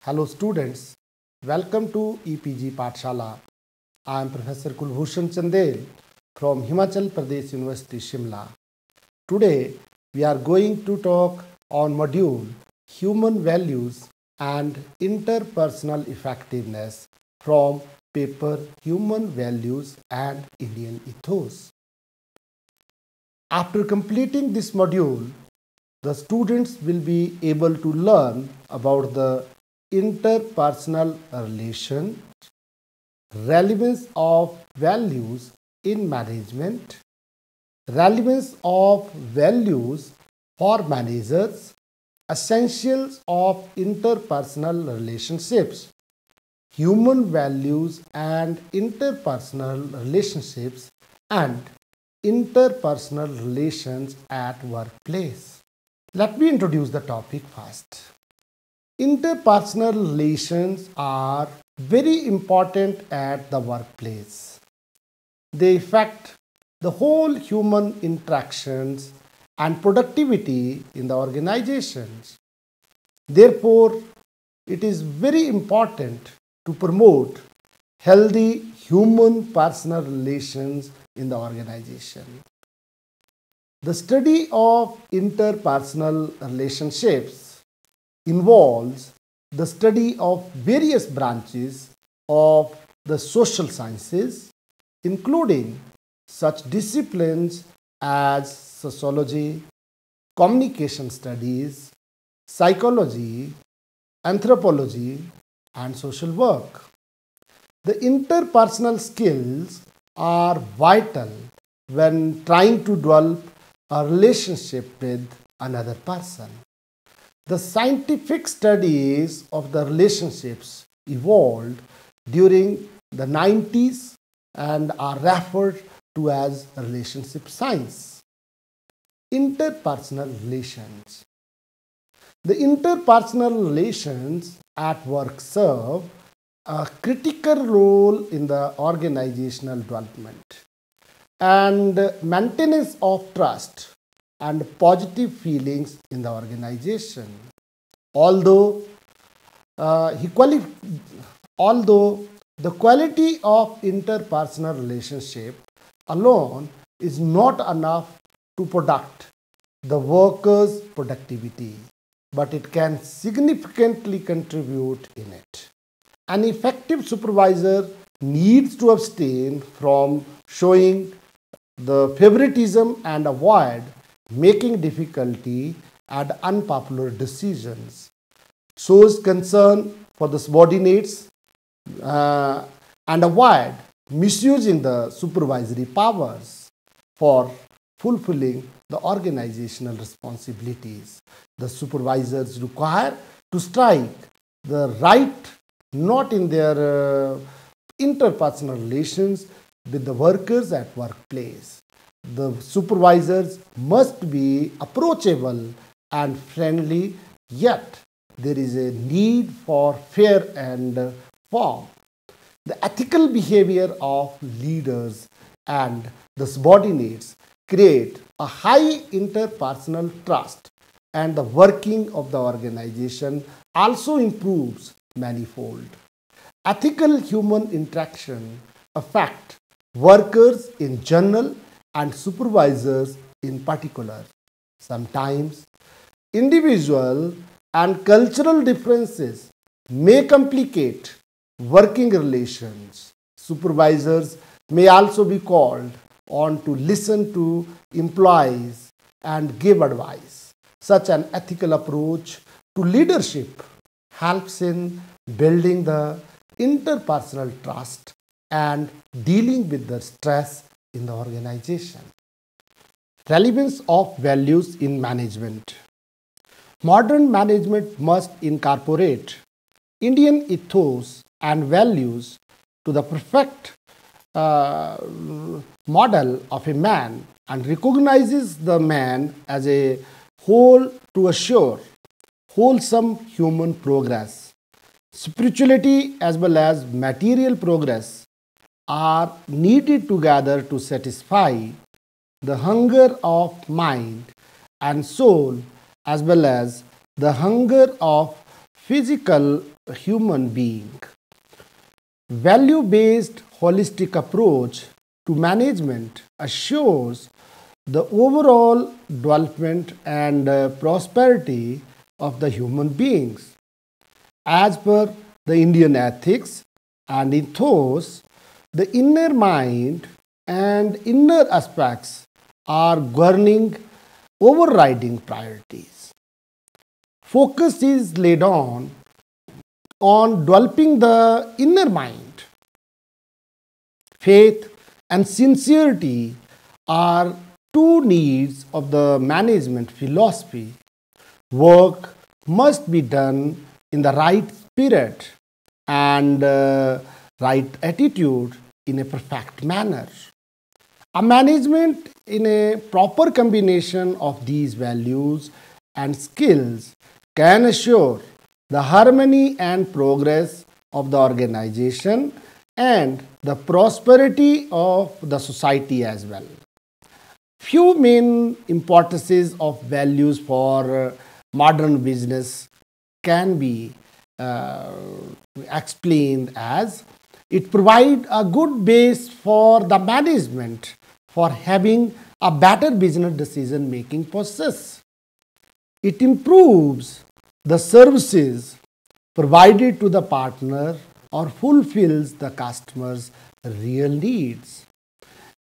Hello students, welcome to EPG Pathshala. I am Professor Kulbhushan Chandel from Himachal Pradesh University, Shimla. Today we are going to talk on module Human Values and Interpersonal Effectiveness from paper Human Values and Indian Ethos. After completing this module, the students will be able to learn about the interpersonal relation, relevance of values in management, relevance of values for managers, essentials of interpersonal relationships, human values and interpersonal relationships, and interpersonal relations at workplace. Let me introduce the topic first. Interpersonal relations are very important at the workplace. They affect the whole human interactions and productivity in the organizations. Therefore, it is very important to promote healthy human personal relations in the organization. The study of interpersonal relationships involves the study of various branches of the social sciences, including such disciplines as sociology, communication studies, psychology, anthropology, and social work. The interpersonal skills are vital when trying to develop a relationship with another person. The scientific studies of the relationships evolved during the 90s and are referred to as relationship science. Interpersonal relations. The interpersonal relations at work serve a critical role in the organizational development and maintenance of trust and positive feelings in the organization. Although the quality of interpersonal relationship alone is not enough to predict the workers' productivity, but it can significantly contribute in it. An effective supervisor needs to abstain from showing the favoritism and avoid making difficulty and unpopular decisions, shows concern for the subordinates, and avoid misusing the supervisory powers for fulfilling the organizational responsibilities. The supervisors require to strike the right not in their interpersonal relations with the workers at workplace. The supervisors must be approachable and friendly, yet there is a need for fair and form. The ethical behavior of leaders and the subordinates create a high interpersonal trust, and the working of the organization also improves manifold. Ethical human interaction affect workers in general and supervisors in particular. Sometimes individual and cultural differences may complicate working relations. Supervisors may also be called on to listen to employees and give advice. Such an ethical approach to leadership helps in building the interpersonal trust and dealing with the stress in the organization. Relevance of values in management. Modern management must incorporate Indian ethos and values to the perfect model of a man and recognizes the man as a whole to assure wholesome human progress. Spirituality as well as material progress are needed together to satisfy the hunger of mind and soul as well as the hunger of physical human being. Value-based holistic approach to management assures the overall development and prosperity of the human beings. As per the Indian ethics and ethos, the inner mind and inner aspects are governing overriding priorities. Focus is laid on developing the inner mind. Faith and sincerity are two needs of the management philosophy. Work must be done in the right spirit and right attitude in a perfect manner. A management in a proper combination of these values and skills can assure the harmony and progress of the organization and the prosperity of the society as well. Few main importances of values for modern business can be explained as it provides a good base for the management for having a better business decision making process. It improves the services provided to the partner or fulfills the customer's real needs.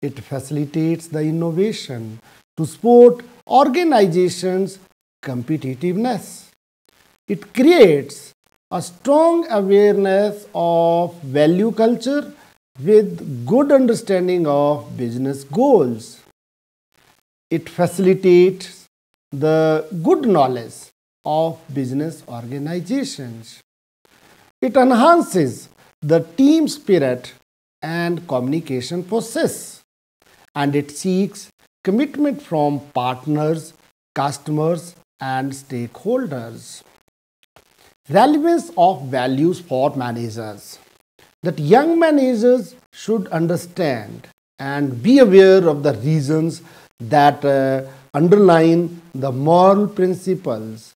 It facilitates the innovation to support organizations' competitiveness. It creates a strong awareness of value culture with good understanding of business goals. It facilitates the good knowledge of business organizations. It enhances the team spirit and communication process, and it seeks commitment from partners, customers, and stakeholders. Relevance of values for managers. That young managers should understand and be aware of the reasons that underline the moral principles.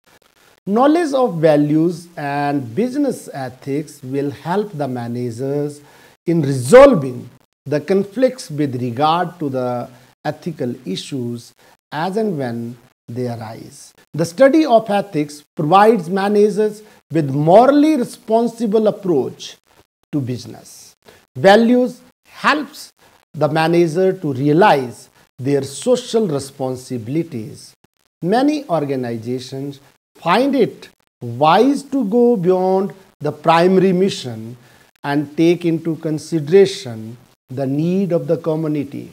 Knowledge of values and business ethics will help the managers in resolving the conflicts with regard to the ethical issues as and when they arise. The study of ethics provides managers with morally responsible approach to business. Values helps the manager to realize their social responsibilities. Many organizations find it wise to go beyond the primary mission and take into consideration the need of the community.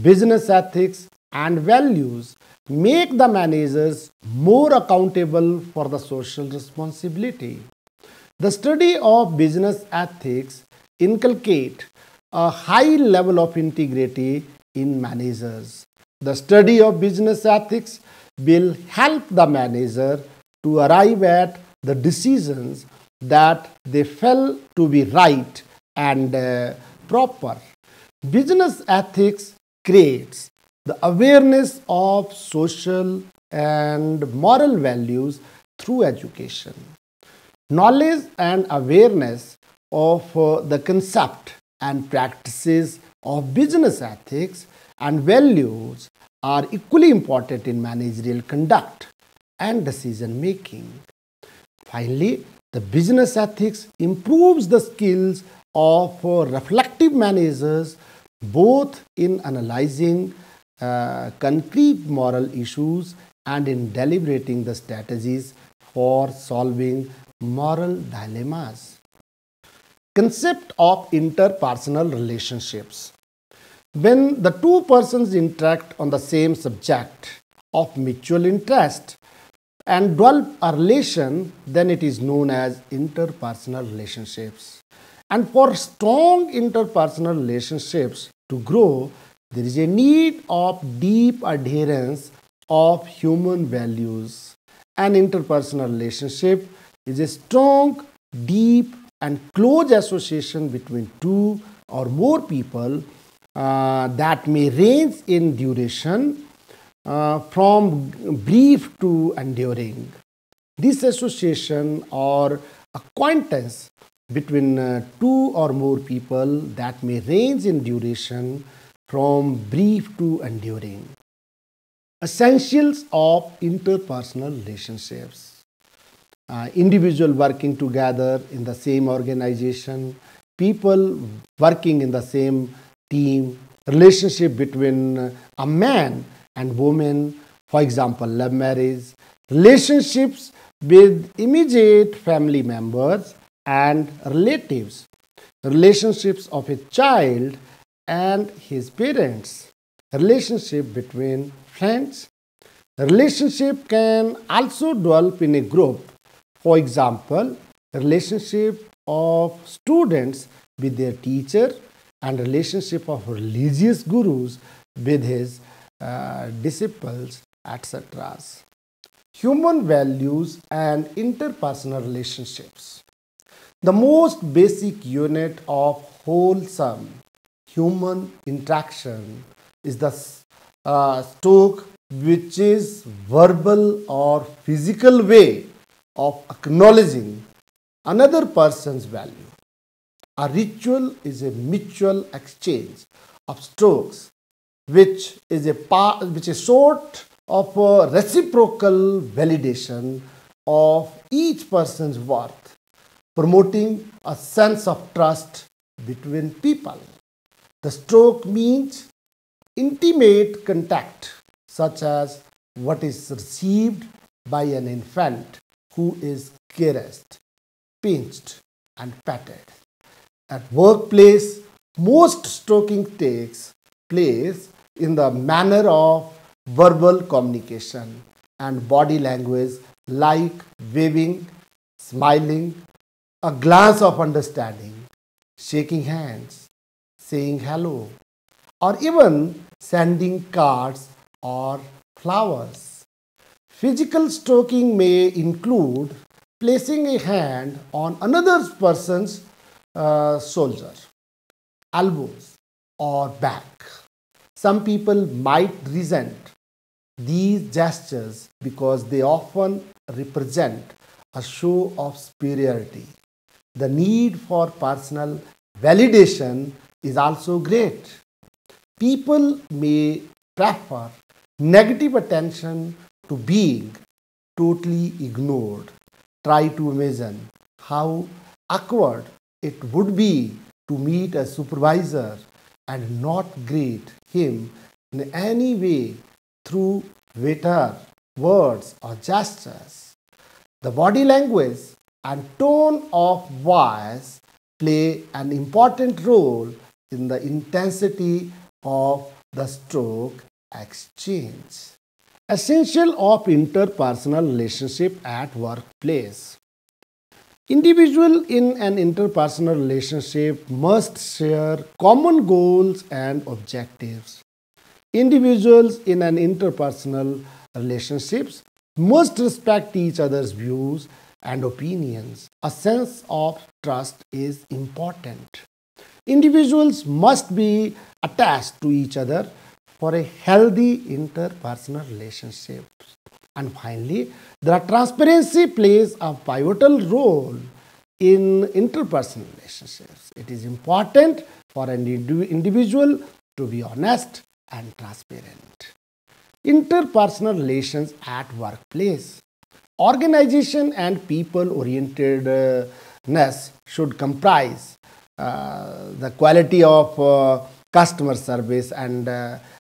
Business ethics and values make the managers more accountable for the social responsibility. The study of business ethics inculcate a high level of integrity in managers. The study of business ethics will help the manager to arrive at the decisions that they felt to be right and proper. Business ethics creates the awareness of social and moral values through education. Knowledge and awareness of the concept and practices of business ethics and values are equally important in managerial conduct and decision making. Finally, the business ethics improves the skills of reflective managers both in analyzing concrete moral issues and in deliberating the strategies for solving moral dilemmas. Concept of interpersonal relationships. When the two persons interact on the same subject of mutual interest and develop a relation, then it is known as interpersonal relationships. And for strong interpersonal relationships to grow, there is a need of deep adherence of human values. An interpersonal relationship is a strong, deep, and close association between two or more people that may range in duration from brief to enduring. This association or acquaintance between two or more people that may range in duration from brief to enduring. Essentials of interpersonal relationships. Individual working together in the same organization, people working in the same team, relationship between a man and woman, for example, love marriage, relationships with immediate family members and relatives, relationships of a child and his parents, relationship between friends. Relationship can also develop in a group. For example, relationship of students with their teacher and relationship of religious gurus with his disciples, etc. Human values and interpersonal relationships. The most basic unit of wholesome human interaction is the stoke, which is verbal or physical way of acknowledging another person's value. A ritual is a mutual exchange of strokes, which is a sort of a reciprocal validation of each person's worth, promoting a sense of trust between people. The stroke means intimate contact, such as what is received by an infant who is caressed, pinched, and patted. At workplace, most stroking takes place in the manner of verbal communication and body language like waving, smiling, a glance of understanding, shaking hands, saying hello, or even sending cards or flowers. Physical stroking may include placing a hand on another person's shoulder, elbows, or back. Some people might resent these gestures because they often represent a show of superiority. The need for personal validation is also great. People may prefer negative attention to being totally ignored. Try to imagine how awkward it would be to meet a supervisor and not greet him in any way through witty words or gestures. The body language and tone of voice play an important role in the intensity of the stroke exchange. Essential of interpersonal relationship at workplace. Individuals in an interpersonal relationship must share common goals and objectives. Individuals in an interpersonal relationships must respect each other's views and opinions. A sense of trust is important. Individuals must be attached to each other for a healthy interpersonal relationship. And finally, transparency plays a pivotal role in interpersonal relationships. It is important for an individual to be honest and transparent. Interpersonal relations at workplace. Organization and people-orientedness should comprise the quality of customer service and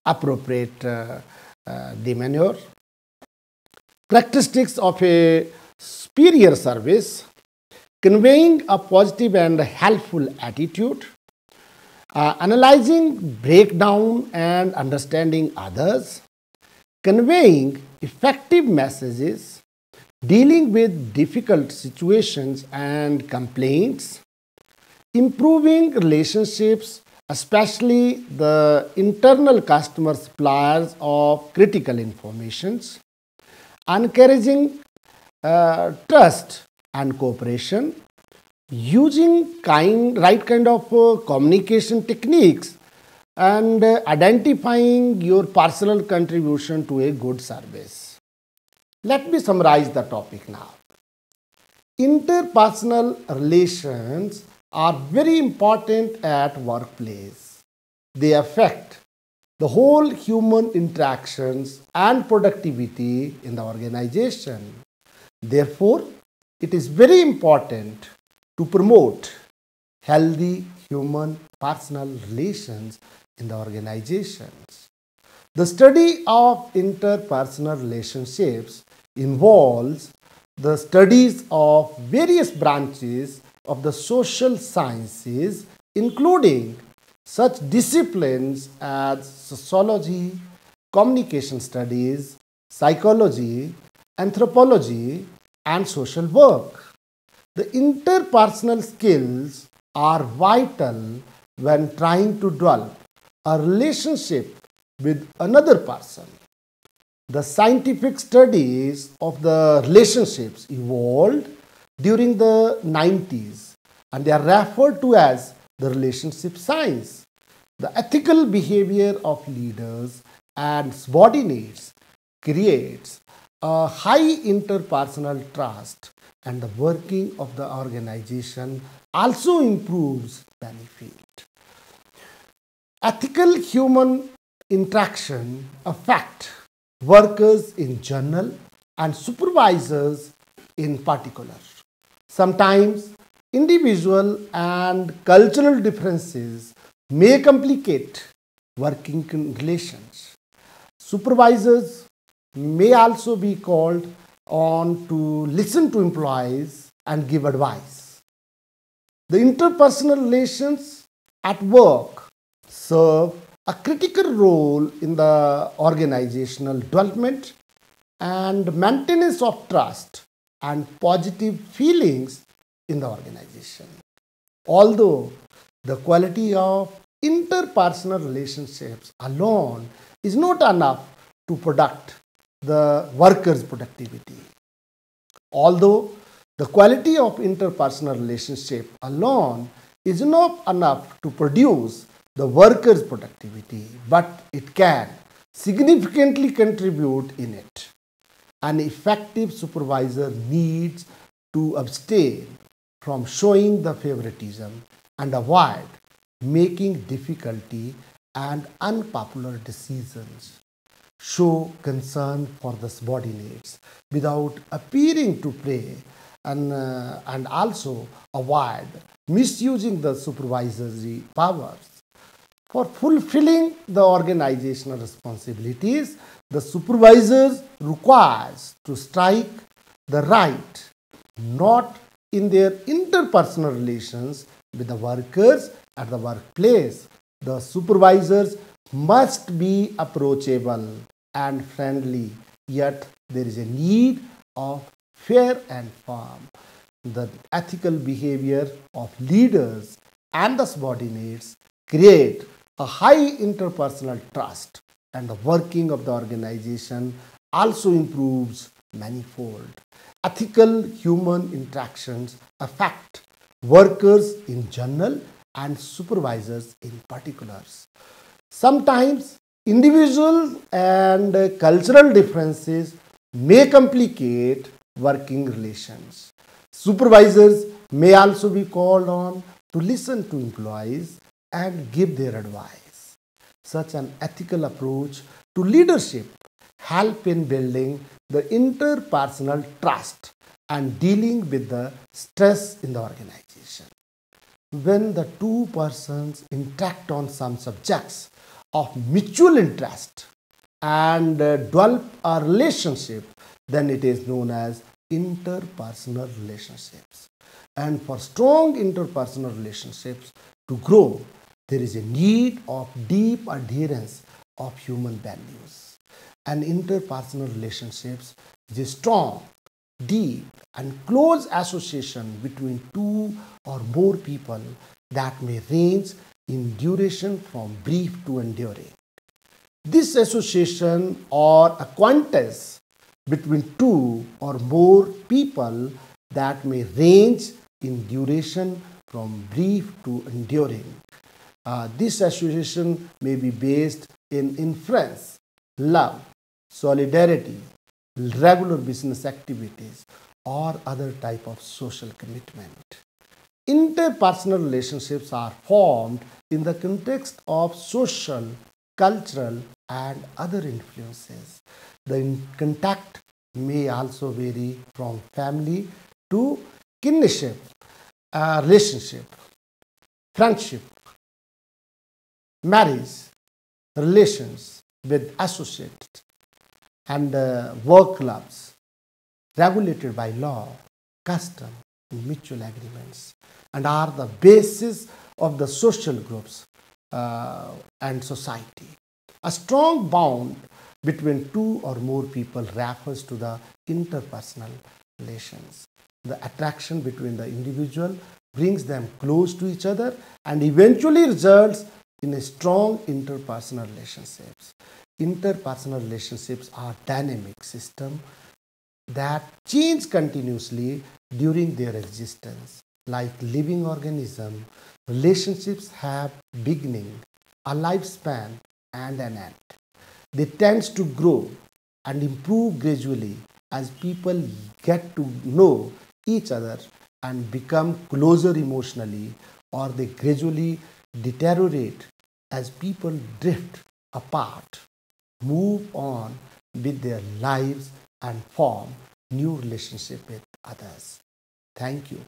appropriate demeanor. Characteristics of a superior service: conveying a positive and helpful attitude, analyzing, breakdown and understanding others, conveying effective messages, dealing with difficult situations and complaints, improving relationships, especially the internal customer suppliers of critical informations, encouraging trust and cooperation, using right kind of communication techniques, and identifying your personal contribution to a good service. Let me summarize the topic now. interpersonal relations are very important at workplace. They affect the whole human interactions and productivity in the organization. Therefore, it is very important to promote healthy human personal relations in the organizations. The study of interpersonal relationships involves the studies of various branches of the social sciences, including such disciplines as sociology, communication studies, psychology, anthropology, and social work. The interpersonal skills are vital when trying to develop a relationship with another person. The scientific studies of the relationships evolved during the 90s and they are referred to as the relationship science. The ethical behavior of leaders and subordinates creates a high interpersonal trust, and the working of the organization also improves benefit. Ethical human interaction affect workers in general and supervisors in particular. Sometimes individual and cultural differences may complicate working relations. Supervisors may also be called on to listen to employees and give advice. The interpersonal relations at work serve a critical role in the organizational development and maintenance of trust and positive feelings in the organization. Although the quality of interpersonal relationships alone is not enough to predict the workers' productivity. Although the quality of interpersonal relationship alone is not enough to produce the workers' productivity, but it can significantly contribute in it. An effective supervisor needs to abstain from showing the favoritism and avoid making difficulty and unpopular decisions. Show concern for the subordinates without appearing to prey and also avoid misusing the supervisory powers. For fulfilling the organizational responsibilities, the supervisors requires to strike the right, not in their interpersonal relations with the workers at the workplace. The supervisors must be approachable and friendly, yet there is a need of fair and firm. The ethical behavior of leaders and the subordinates create a high interpersonal trust, and the working of the organization also improves manifold. Ethical human interactions affect workers in general and supervisors in particular. Sometimes individual and cultural differences may complicate working relations. Supervisors may also be called on to listen to employees and give their advice. Such an ethical approach to leadership help in building the interpersonal trust and dealing with the stress in the organization. When the two persons interact on some subjects of mutual interest and develop a relationship, then it is known as interpersonal relationships. And for strong interpersonal relationships to grow, there is a need of deep adherence of human values. And interpersonal relationships is a strong, deep and close association between two or more people that may range in duration from brief to enduring. This association or acquaintance between two or more people that may range in duration from brief to enduring. This association may be based in inference, love, solidarity, regular business activities, or other type of social commitment. Interpersonal relationships are formed in the context of social, cultural, and other influences. The contact may also vary from family to kinship, relationship, friendship, marriage, relations with associates, and work clubs regulated by law, custom, and mutual agreements, and are the basis of the social groups and society. A strong bond between two or more people refers to the interpersonal relations. The attraction between the individual brings them close to each other and eventually results in a strong interpersonal relationships. Interpersonal relationships are dynamic systems that change continuously during their existence. Like living organisms, relationships have beginning, a lifespan, and an end. They tend to grow and improve gradually as people get to know each other and become closer emotionally, or they gradually deteriorate as people drift apart, move on with their lives, and form new relationships with others. Thank you.